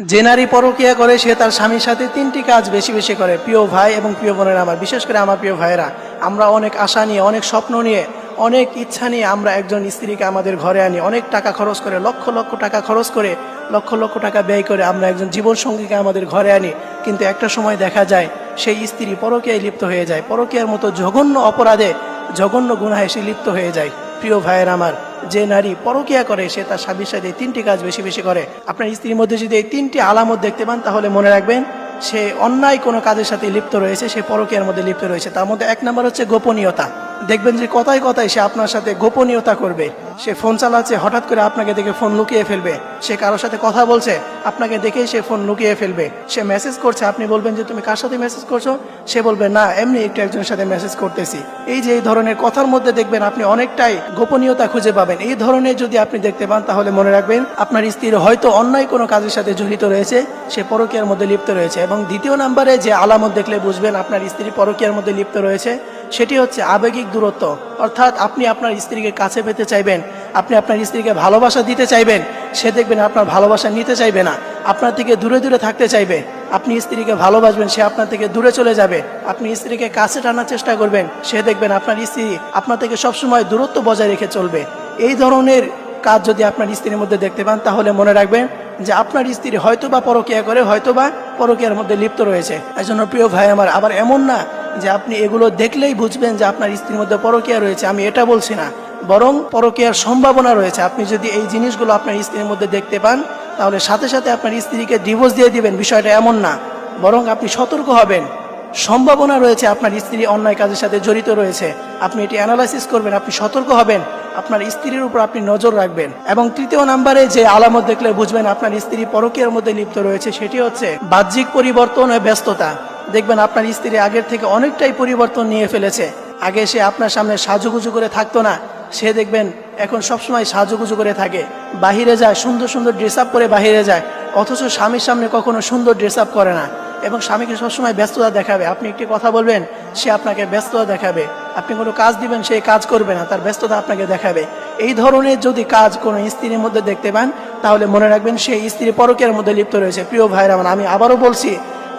যে নারী পরকীয়া করে সে তার স্বামীর সাথে তিনটি কাজ বেশি বেশি করে। প্রিয় ভাই এবং প্রিয় বোনেরা আমার, বিশেষ করে আমার প্রিয় ভাইয়েরা, আমরা অনেক আশা নিয়ে, অনেক স্বপ্ন নিয়ে, অনেক ইচ্ছা নিয়ে আমরা একজন স্ত্রীকে আমাদের ঘরে আনি, অনেক টাকা খরচ করে, লক্ষ লক্ষ টাকা খরচ করে, লক্ষ লক্ষ টাকা ব্যয় করে আমরা একজন জীবনসঙ্গীকে আমাদের ঘরে আনি। কিন্তু একটা সময় দেখা যায় সেই স্ত্রী পরকীয়ায় লিপ্ত হয়ে যায়, পরকীয়ার মতো জঘন্য অপরাধে, জঘন্য গুনাহে সে লিপ্ত হয়ে যায়। প্রিয় ভাইয়ের আমার, যে নারী পরকীয়া করে সে তার স্বামীর সাথে তিনটি কাজ বেশি বেশি করে। আপনার স্ত্রীর মধ্যে যদি এই তিনটি আলামত দেখতে পান তাহলে মনে রাখবেন সে অন্যায় কোনো কাজের সাথে লিপ্ত রয়েছে, সে পরকীয়ার মধ্যে লিপ্ত রয়েছে। তার মধ্যে এক নম্বর হচ্ছে গোপনীয়তা। দেখবেন যে কথায় কথায় সে আপনার সাথে গোপনীয়তা করবে। সে ফোন চালাচ্ছে, হঠাৎ করে আপনাকে দেখে ফোন লুকিয়ে ফেলবে। সে কারোর সাথে কথা বলছে, আপনাকে দেখেই সে ফোন লুকিয়ে ফেলবে। সে মেসেজ করছে, আপনি বলবেন যে তুমি কার সাথে মেসেজ করছো, সে বলবে না এমনি একটু একজনের সাথে মেসেজ করতেছি। এই যে এই ধরনের কথার মধ্যে দেখবেন আপনি অনেকটাই গোপনীয়তা খুঁজে পাবেন। এই ধরনের যদি আপনি দেখতে পান তাহলে মনে রাখবেন আপনার স্ত্রী হয়তো অন্যায় কোনো কাজের সাথে জড়িত রয়েছে, সে পরকীয়ার মধ্যে লিপ্ত রয়েছে। এবং দ্বিতীয় নম্বরে যে আলামত দেখলে বুঝবেন আপনার স্ত্রী পরকীয়ার মধ্যে লিপ্ত রয়েছে, সেটি হচ্ছে আবেগিক দূরত্ব। অর্থাৎ আপনি আপনার স্ত্রীকে কাছে পেতে চাইবেন, আপনি আপনার স্ত্রীকে ভালোবাসা দিতে চাইবেন, সে দেখবেন আপনার ভালোবাসা নিতে চাইবে না, আপনার থেকে দূরে দূরে থাকতে চাইবে। আপনি স্ত্রীকে ভালোবাসবেন, সে আপনার থেকে দূরে চলে যাবে। আপনি স্ত্রীকে কাছে টানার চেষ্টা করবেন, সে দেখবেন আপনার স্ত্রী আপনার থেকে সবসময় দূরত্ব বজায় রেখে চলবে। এই ধরনের কাজ যদি আপনার স্ত্রীর মধ্যে দেখতে পান তাহলে মনে রাখবেন যে আপনার স্ত্রী হয়তোবা পরকীয়া করে, হয়তোবা পরকীয়ার মধ্যে লিপ্ত রয়েছে। এজন্য প্রিয় ভাই আমার, আবার এমন না যে আপনি এগুলো দেখলেই বুঝবেন যে আপনার স্ত্রীর মধ্যে পরকীয়া রয়েছে, আমি এটা বলছি না, বরং পরকীয়ার সম্ভাবনা রয়েছে। আপনি যদি এই জিনিসগুলো আপনার স্ত্রীর মধ্যে দেখতে পান তাহলে সাথে সাথে আপনার স্ত্রীকে ডিভোর্স দিয়ে দিবেন, বিষয়টা এমন না, বরং আপনি সতর্ক হবেন। সম্ভাবনা রয়েছে আপনার স্ত্রী অন্যায় কাজের সাথে জড়িত রয়েছে, আপনি এটি অ্যানালাইসিস করবেন, আপনি সতর্ক হবেন, আপনার স্ত্রীর উপর আপনি নজর রাখবেন। এবং তৃতীয় নম্বরে যে আলামত দেখলে বুঝবেন আপনার স্ত্রী পরকীয়ার মধ্যে লিপ্ত রয়েছে, সেটি হচ্ছে বাহ্যিক পরিবর্তন ও ব্যস্ততা। দেখবেন আপনার স্ত্রী আগের থেকে অনেকটাই পরিবর্তন নিয়ে ফেলেছে। আগে সে আপনার সামনে সাজুগুজু করে থাকতো না, সে দেখবেন এখন সবসময় সাজুগুজু করে থাকে, বাহিরে যায় সুন্দর সুন্দর ড্রেস আপ করে বাহিরে যায়, অথচ স্বামীর সামনে কখনো সুন্দর ড্রেস আপ করে না। এবং স্বামীকে সবসময় ব্যস্ততা দেখাবে, আপনি একটি কথা বলবেন সে আপনাকে ব্যস্ততা দেখাবে, আপনি কোনো কাজ দিবেন সে কাজ করবে না, তার ব্যস্ততা আপনাকে দেখাবে। এই ধরনের যদি কাজ কোনো স্ত্রীর মধ্যে দেখতে পান তাহলে মনে রাখবেন সেই স্ত্রী পরকীয়ার মধ্যে লিপ্ত রয়েছে। প্রিয় ভাইরা, আমি আবারও বলছি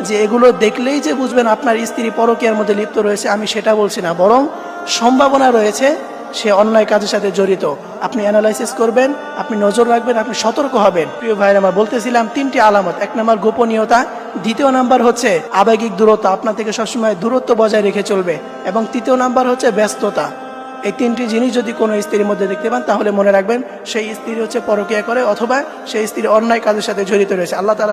যে এগুলো দেখলেই যে বুঝবেন আপনার স্ত্রী পরকীয়ার মধ্যে লিপ্ত রয়েছে, আমি সেটা বলছি না, বরং সম্ভাবনা রয়েছে সে অন্যায় কাজের সাথে জড়িত। আপনি অ্যানালাইসিস করবেন, আপনি নজর রাখবেন, আপনি সতর্ক হবেন। প্রিয় ভাইরা, আমরা বলতেছিলাম তিনটি আলামত। এক নম্বর গোপনীয়তা, দ্বিতীয় নাম্বার হচ্ছে আবেগিক দূরত্ব, আপনার থেকে সবসময় দূরত্ব বজায় রেখে চলবে, এবং তৃতীয় নাম্বার হচ্ছে ব্যস্ততা। এই তিনটি জিনিস যদি কোনো স্ত্রীর মধ্যে দেখতে পান তাহলে মনে রাখবেন সেই স্ত্রী হচ্ছে পরকীয়া করে, অথবা সেই স্ত্রী অন্যায় কাজের সাথে জড়িত রয়েছে। আল্লাহ তাআলা